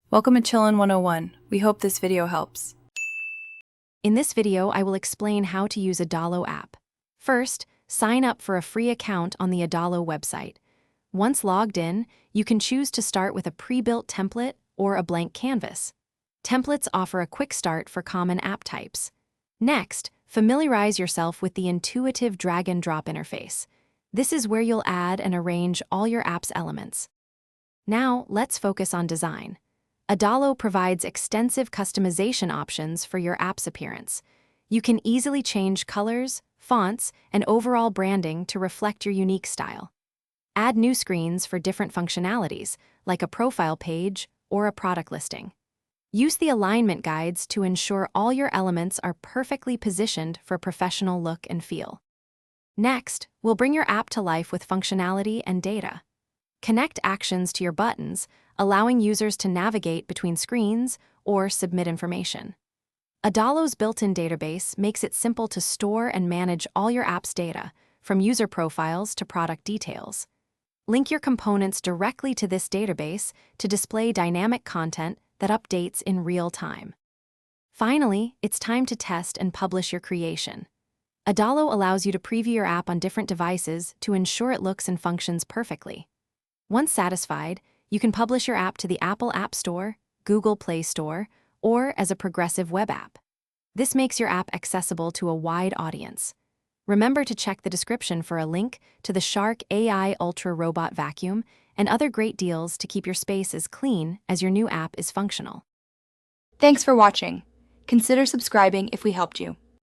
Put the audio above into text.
Welcome to Chillin' 101. We hope this video helps. In this video, I will explain how to use Adalo app. First, sign up for a free account on the Adalo website. Once logged in, you can choose to start with a pre-built template or a blank canvas. Templates offer a quick start for common app types. Next, familiarize yourself with the intuitive drag-and-drop interface. This is where you'll add and arrange all your app's elements. Now, let's focus on design. Adalo provides extensive customization options for your app's appearance. You can easily change colors, fonts, and overall branding to reflect your unique style. Add new screens for different functionalities, like a profile page or a product listing. Use the alignment guides to ensure all your elements are perfectly positioned for professional look and feel. Next, we'll bring your app to life with functionality and data. Connect actions to your buttons, allowing users to navigate between screens or submit information. Adalo's built-in database makes it simple to store and manage all your app's data, from user profiles to product details. Link your components directly to this database to display dynamic content that updates in real time. Finally, it's time to test and publish your creation. Adalo allows you to preview your app on different devices to ensure it looks and functions perfectly. Once satisfied, you can publish your app to the Apple App Store, Google Play Store, or as a progressive web app. This makes your app accessible to a wide audience. Remember to check the description for a link to the Shark AI Ultra Robot Vacuum and other great deals to keep your space as clean as your new app is functional. Thanks for watching. Consider subscribing if we helped you.